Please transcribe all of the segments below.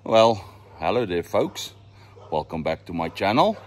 Well, hello there folks, welcome back to my channel.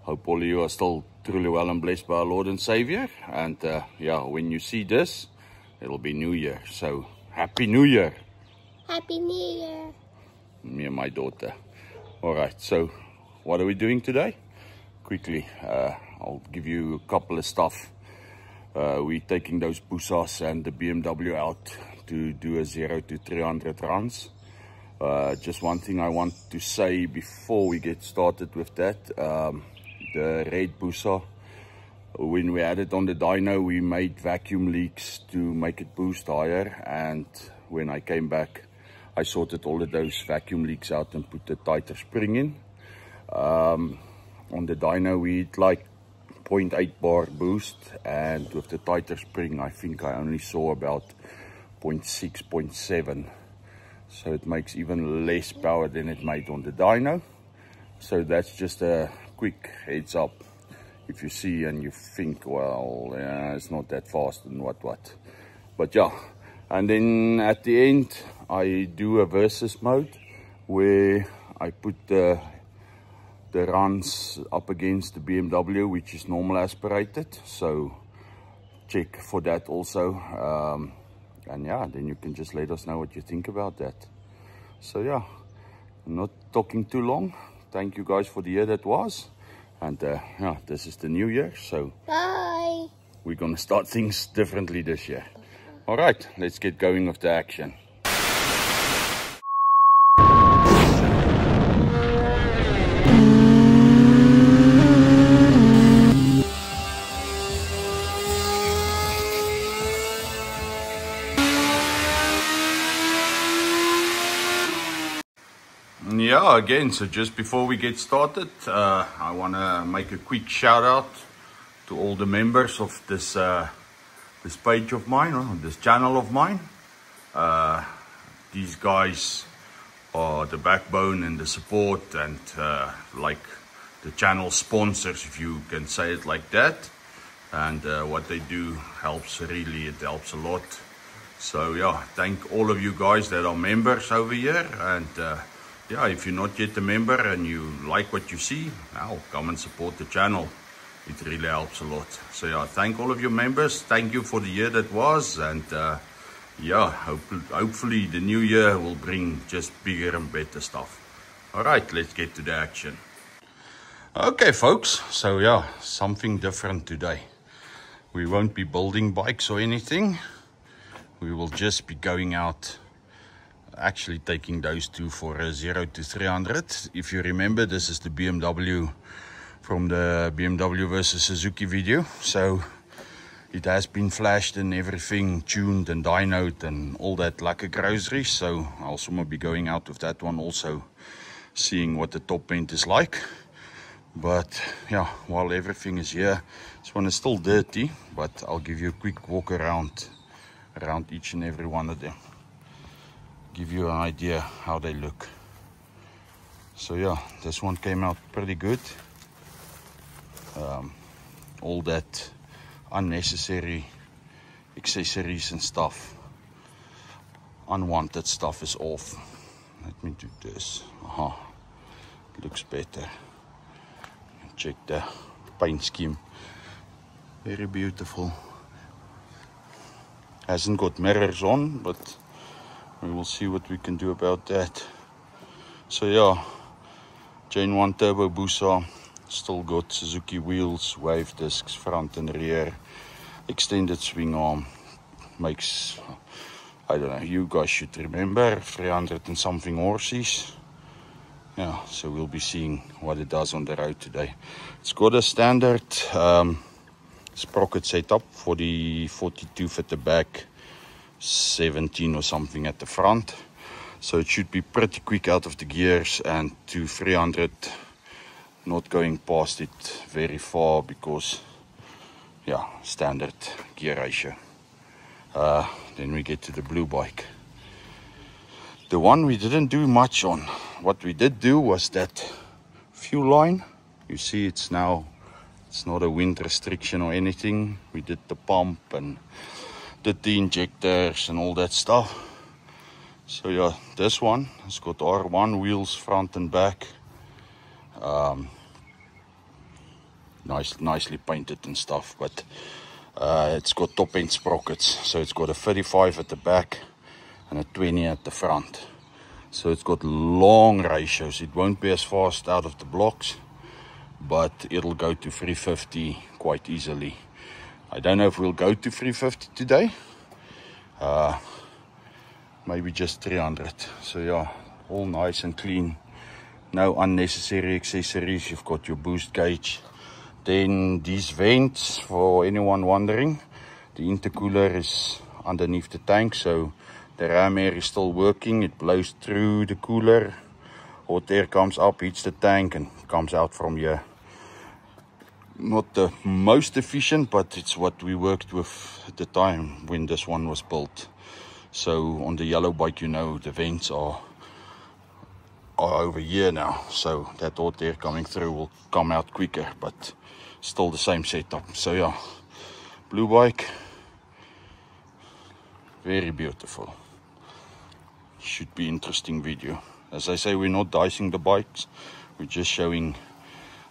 Hope all of you are still truly well and blessed by our Lord and Savior. And yeah, when you see this, it'll be New Year, so Happy New Year. Happy New Year. Me and my daughter. Alright, so what are we doing today? Quickly, I'll give you a couple of stuff. We're taking those Busas and the BMW out to do a 0 to 300 runs. Just one thing I want to say before we get started with that. The red Busa, when we had it on the dyno, we made vacuum leaks to make it boost higher, and when I came back I sorted all of those vacuum leaks out and put the tighter spring in. On the dyno we had like 0.8 bar boost, and with the tighter spring I think I only saw about 0.6, 0.7. So it makes even less power than it made on the dyno. So that's just a quick heads up. If you see and you think, well, yeah, it's not that fast and what. But yeah, and then at the end I do a versus mode where I put the runs up against the BMW, which is normal aspirated. So check for that also. And yeah, then you can just let us know what you think about that. So yeah, I'm not talking too long. Thank you guys for the year that was. And yeah, this is the new year, so Bye. we're gonna start things differently this year. All right, let's get going with the action. Yeah, again, so just before we get started, I want to make a quick shout out to all the members of this this page of mine, or this channel of mine. These guys are the backbone and the support, and like the channel sponsors, if you can say it like that. And what they do helps, really, it helps a lot. So yeah, thank all of you guys that are members over here. And yeah, if you're not yet a member and you like what you see, now come and support the channel. It really helps a lot. So yeah, thank all of your members. Thank you for the year that was. And yeah, hopefully the new year will bring just bigger and better stuff. All right, let's get to the action. Okay, folks. So yeah, something different today. We won't be building bikes or anything. We will just be going out, actually taking those two for a 0 to 300. If you remember, this is the BMW from the BMW versus Suzuki video. So it has been flashed and everything, tuned and dynoed and all that lekker groceries. So I'll soon be going out with that one also, seeing what the top end is like. But yeah, while everything is here, this one is still dirty, but I'll give you a quick walk around each and every one of them. Give you an idea how they look. So yeah, this one came out pretty good. All that unnecessary accessories and stuff, unwanted stuff is off. Let me do this. Looks better. Check the paint scheme, very beautiful. Hasn't got mirrors on, but we will see what we can do about that. So yeah, Gen 1 Turbo Busa, still got Suzuki wheels, wave discs, front and rear, extended swing arm. Makes, I don't know, you guys should remember, 300 and something horses. Yeah, so we'll be seeing what it does on the road today. It's got a standard sprocket setup, 42 at the back, 17 or something at the front. So it should be pretty quick out of the gears, and to 300 not going past it very far, because yeah, standard gear ratio. Then we get to the blue bike, the one we didn't do much on. What we did do was that fuel line. You see, it's now, it's not a wind restriction or anything. We did the pump and did the injectors and all that stuff. So yeah, this one has got R1 wheels front and back. Nicely painted and stuff, but it's got top end sprockets. So it's got a 35 at the back and a 20 at the front. So it's got long ratios. It won't be as fast out of the blocks, but it'll go to 350 quite easily. I don't know if we'll go to 350 today. Maybe just 300. So yeah, all nice and clean. No unnecessary accessories. You've got your boost gauge. Then these vents, for anyone wondering, the intercooler is underneath the tank, so the ram air is still working. It blows through the cooler. Hot air comes up, hits the tank and comes out from here. Not the most efficient, but it's what we worked with at the time when this one was built. So on the yellow bike, you know, the vents are over here now, so that hot air coming through will come out quicker, but still the same setup. So yeah, blue bike, very beautiful. Should be interesting video. As I say, we're not dicing the bikes, we're just showing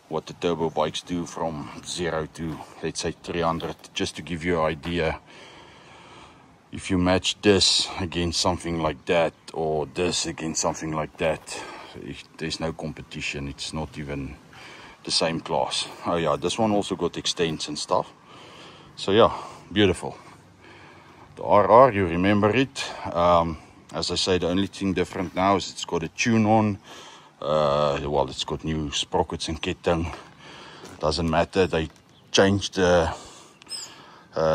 what the turbo bikes do from 0 to, let's say, 300, just to give you an idea. If you match this against something like that, or this against something like that, there's no competition. It's not even the same class. Oh yeah, this one also got extents and stuff. So yeah, beautiful. The RR, you remember it. As I say, the only thing different now is it's got a tune on. Well, it's got new sprockets and ketting. Doesn't matter. They changed the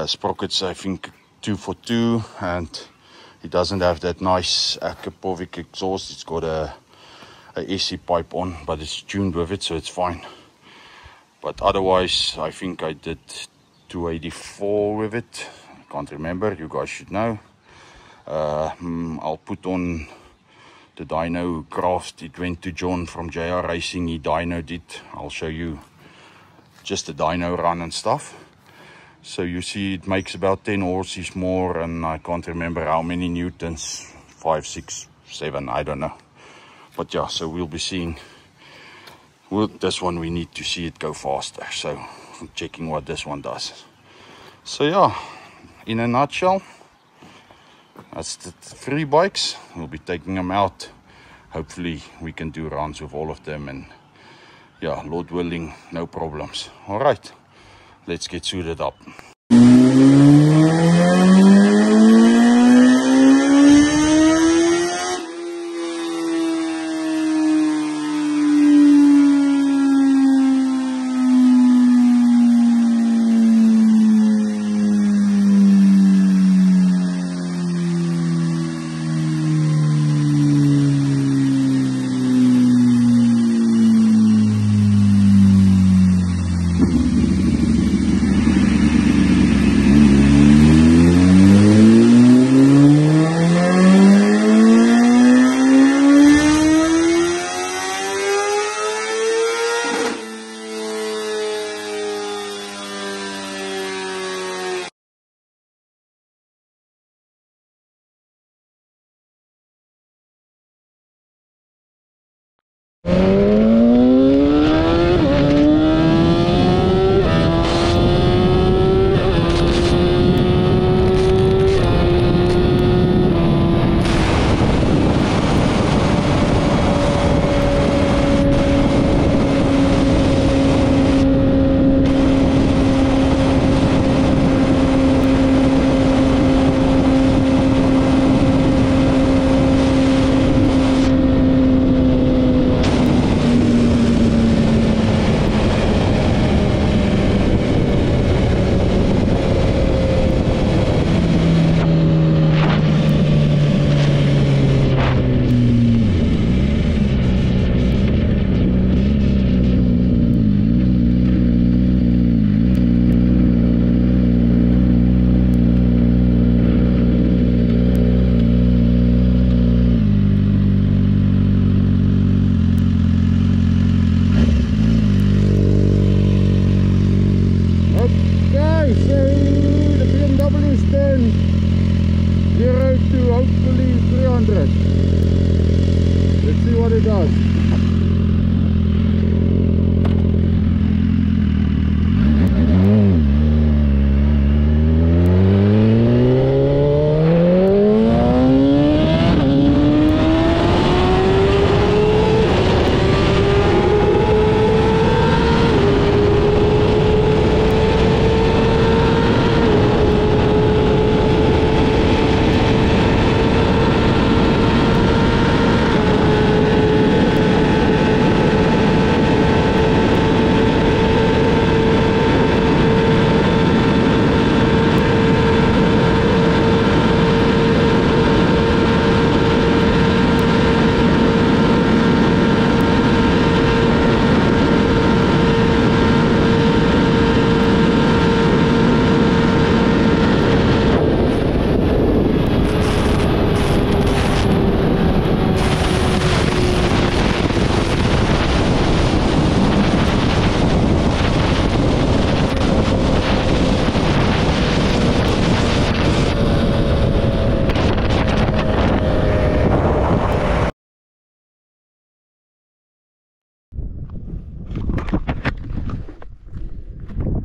sprockets, I think, 2 for 2, and it doesn't have that nice Akrapovic exhaust. It's got a SC pipe on, but it's tuned with it, so it's fine. But otherwise, I think I did 284 with it. I can't remember, you guys should know. I'll put on the dyno craft. It went to John from JR Racing. He dynoed it. I'll show you just the dyno run and stuff. So you see it makes about 10 horses more, and I can't remember how many newtons, 5, 6, 7, I don't know. But yeah, so we'll be seeing, well, this one we need to see it go faster, so I'm checking what this one does. So yeah, in a nutshell, that's the 3 bikes. We'll be taking them out. Hopefully we can do runs with all of them, and yeah, Lord willing, no problems. All right, let's get suited up.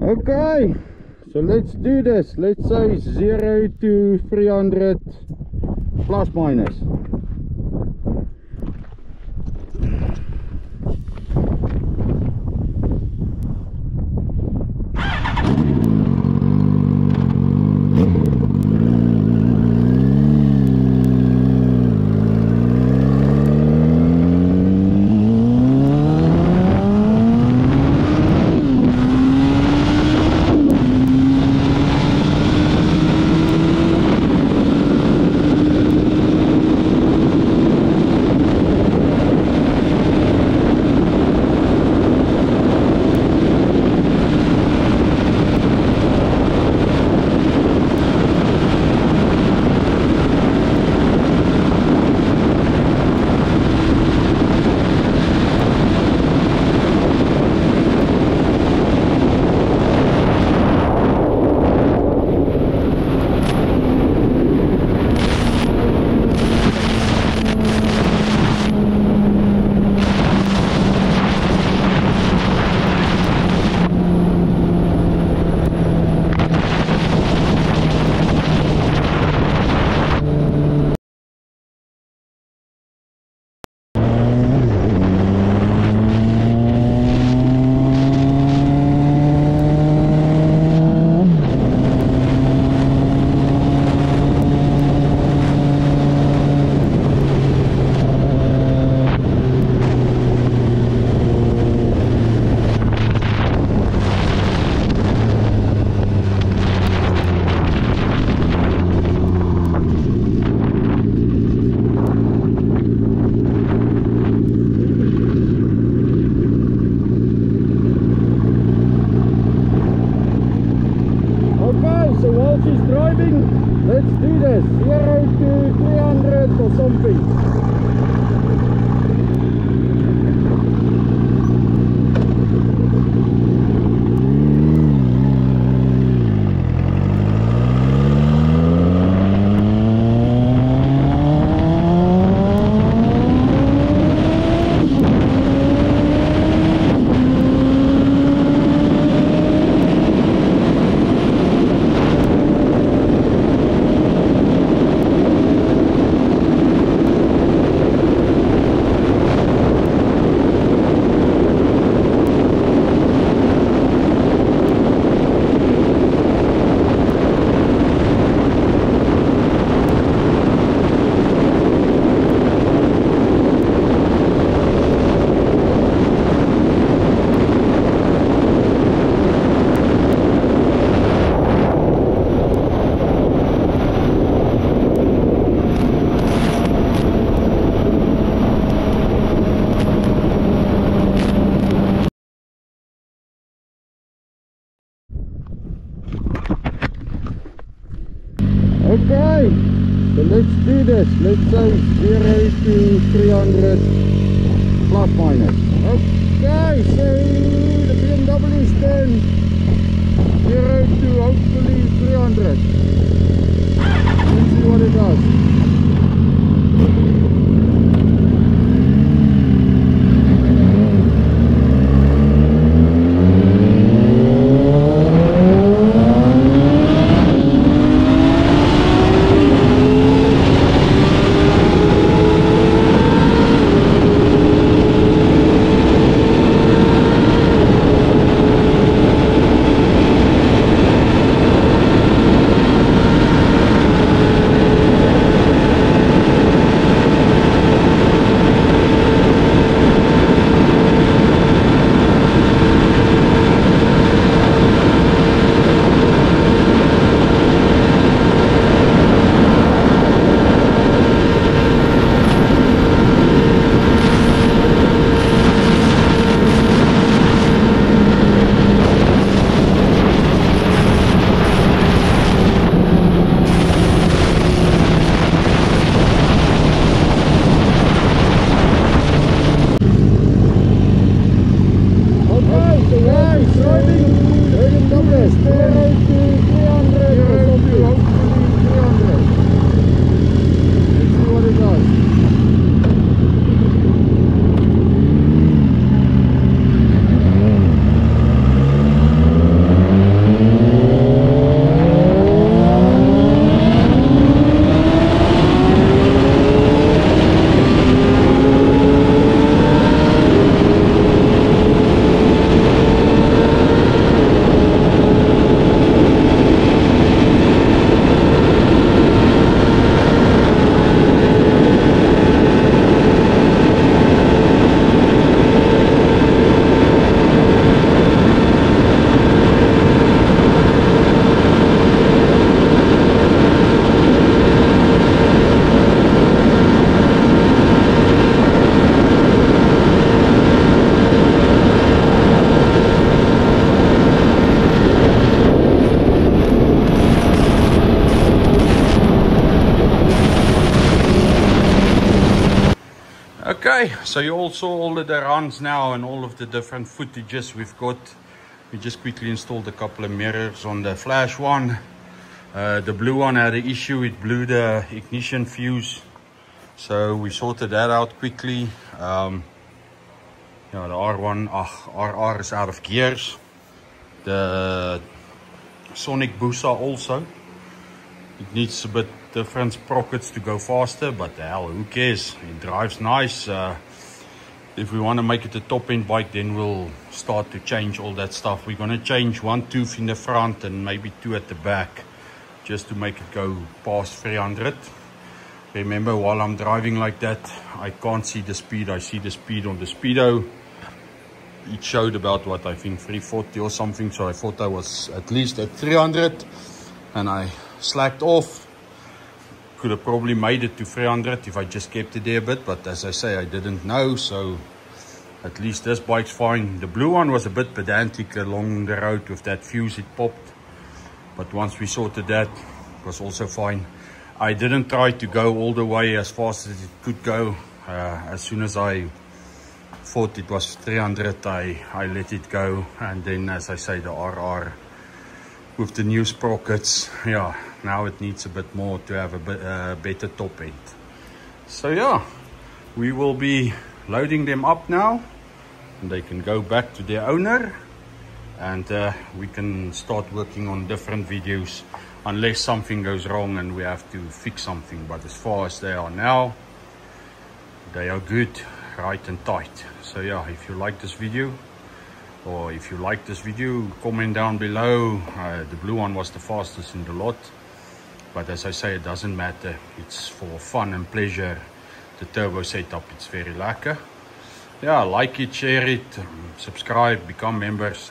Okay, so let's do this. Let's say 0 to 300 plus minus. So while she's driving, let's do this 0 to 300 or something. Okay, so let's do this. Let's say 0 to 300 plus minus. Okay, so the BMW is done 0 to hopefully 300. Let's see what it does. Okay, so you all saw all of the runs now and all of the different footages we've got. We just quickly installed a couple of mirrors on the flash one. The blue one had an issue, it blew the ignition fuse. So we sorted that out quickly. Yeah, the R1, RR is out of gears. The Sonic Busa also. It needs a bit different sprockets to go faster, but hell, who cares? It drives nice. If we want to make it a top-end bike, then we'll start to change all that stuff. We're going to change one tooth in the front and maybe two at the back, just to make it go past 300. Remember, while I'm driving like that, I can't see the speed. I see the speed on the speedo. It showed about, what, I think 340 or something, so I thought I was at least at 300, and I slacked off. Could have probably made it to 300 if I just kept it there a bit, but as I say, I didn't know, so at least this bike's fine. The blue one was a bit pedantic along the road with that fuse, it popped, but once we sorted that, it was also fine. I didn't try to go all the way as fast as it could go. As soon as I thought it was 300, I let it go, and then, as I say, the RR with the new sprockets, yeah, now it needs a bit more to have a bit better top end. So yeah, we will be loading them up now, and they can go back to their owner, and we can start working on different videos, unless something goes wrong and we have to fix something. But as far as they are now, they are good, right and tight. So yeah, if you like this video, or if you like this video, comment down below. The blue one was the fastest in the lot, but as I say, it doesn't matter. It's for fun and pleasure. The turbo setup, it's very lekker. Yeah, like it, share it, subscribe, become members.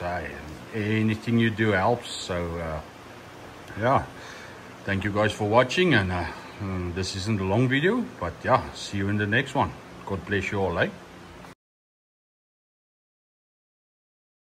Anything you do helps. So yeah, thank you guys for watching, and this isn't a long video, but yeah, see you in the next one. God bless you all, eh?